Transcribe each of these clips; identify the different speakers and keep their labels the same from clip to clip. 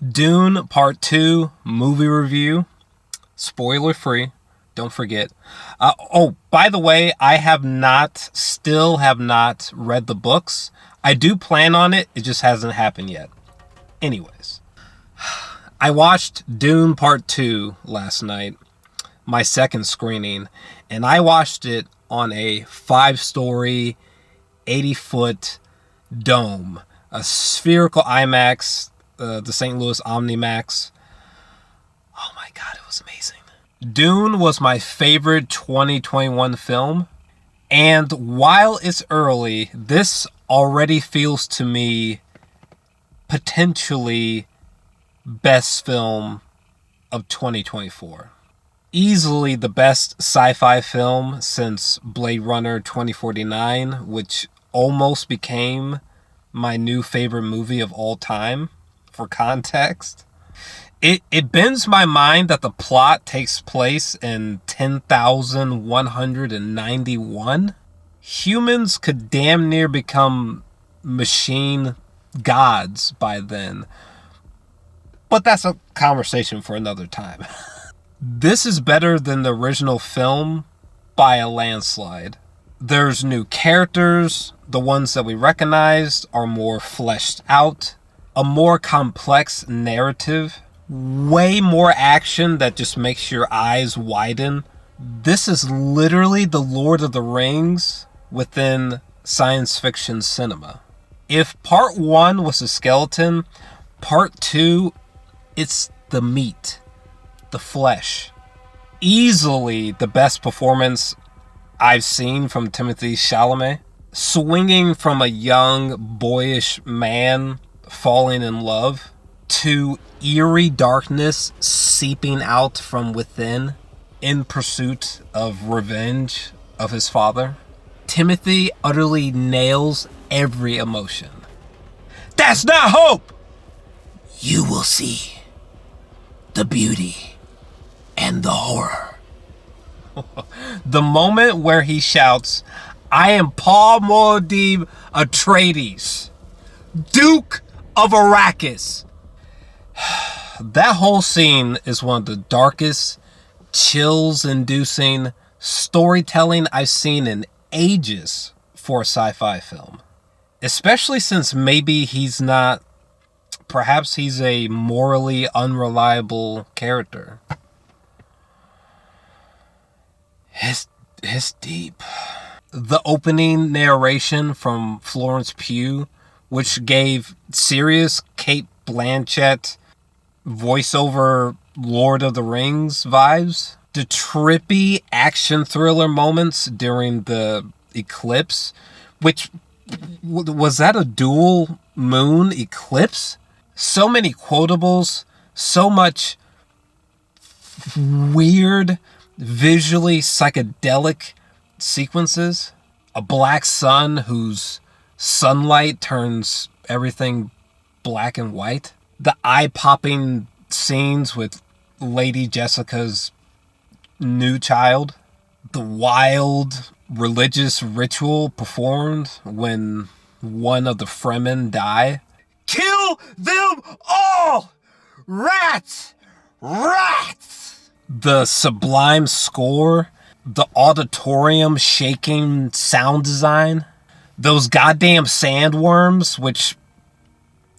Speaker 1: Dune Part 2 movie review. Spoiler free. Don't forget. By the way, I still have not read the books. I do plan on it. It just hasn't happened yet. Anyways. I watched Dune Part 2 last night. My second screening. And I watched it on a 5-story, 80-foot dome. A spherical IMAX. The St. Louis OmniMax. Oh my god, it was amazing. Dune was my favorite 2021 film. And while it's early, this already feels to me potentially best film of 2024. Easily the best sci-fi film since Blade Runner 2049, which almost became my new favorite movie of all time. For context, it bends my mind that the plot takes place in 10,191. Humans could damn near become machine gods by then. But that's a conversation for another time. This is better than the original film by a landslide. There's new characters. The ones that we recognized are more fleshed out. A more complex narrative. Way more action that just makes your eyes widen. This is literally the Lord of the Rings within science fiction cinema. If part 1 was a skeleton, part 2, it's the meat. The flesh. Easily the best performance I've seen from Timothée Chalamet. Swinging from a young, boyish man falling in love to eerie darkness seeping out from within in pursuit of revenge of his father. Timothy utterly nails every emotion. That's not hope! You will see the beauty and the horror. The moment where he shouts, I am Paul Atreides, Duke of Arrakis. That whole scene is one of the darkest, chills-inducing storytelling I've seen in ages for a sci-fi film. Especially since maybe perhaps he's a morally unreliable character. It's deep. The opening narration from Florence Pugh, which gave serious Cate Blanchett voiceover Lord of the Rings vibes. The trippy action thriller moments during the eclipse, which was that a dual moon eclipse? So many quotables, so much weird, visually psychedelic sequences. A black sun whose sunlight turns everything black and white. The eye-popping scenes with Lady Jessica's new child. The wild religious ritual performed when one of the Fremen die. Kill them all! Rats! Rats! The sublime score. The auditorium shaking sound design. Those goddamn sandworms, which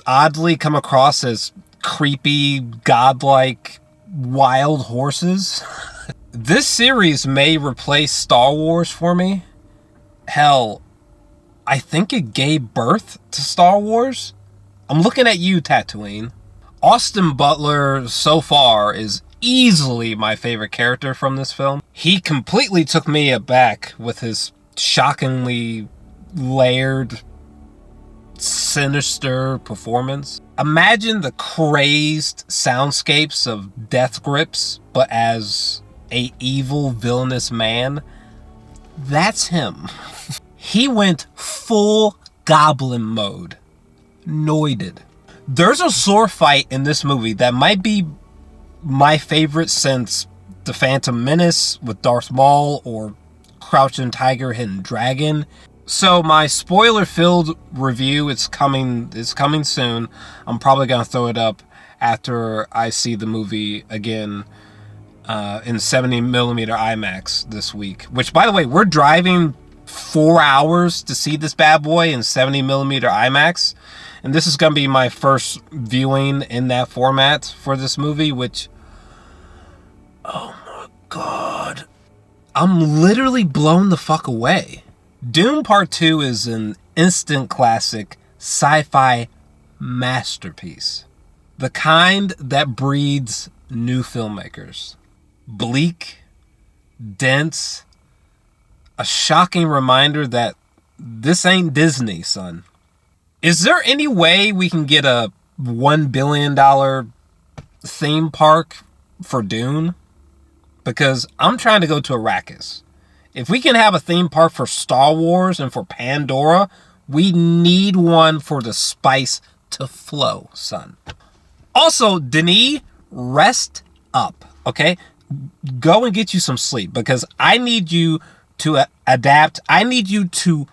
Speaker 1: oddly come across as creepy, godlike, wild horses. This series may replace Star Wars for me. Hell, I think it gave birth to Star Wars. I'm looking at you, Tatooine. Austin Butler, so far, is easily my favorite character from this film. He completely took me aback with his shockingly layered, sinister performance. Imagine the crazed soundscapes of Death Grips, but as a evil, villainous man. That's him. He went full goblin mode. Noided. There's a sword fight in this movie that might be my favorite since The Phantom Menace with Darth Maul or Crouching Tiger, Hidden Dragon. So my spoiler-filled review is coming soon. I'm probably going to throw it up after I see the movie again in 70mm IMAX this week. Which, by the way, we're driving 4 hours to see this bad boy in 70mm IMAX. And this is going to be my first viewing in that format for this movie, which... oh my God. I'm literally blown the fuck away. Dune Part 2 is an instant classic sci-fi masterpiece. The kind that breeds new filmmakers. Bleak, dense, a shocking reminder that this ain't Disney, son. Is there any way we can get a $1 billion theme park for Dune? Because I'm trying to go to Arrakis. If we can have a theme park for Star Wars and for Pandora, we need one for the spice to flow, son. Also, Denis, rest up, okay? Go and get you some sleep, because I need you to adapt. I need you to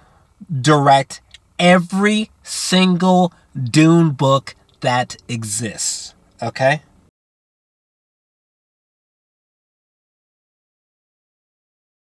Speaker 1: direct every single Dune book that exists, okay?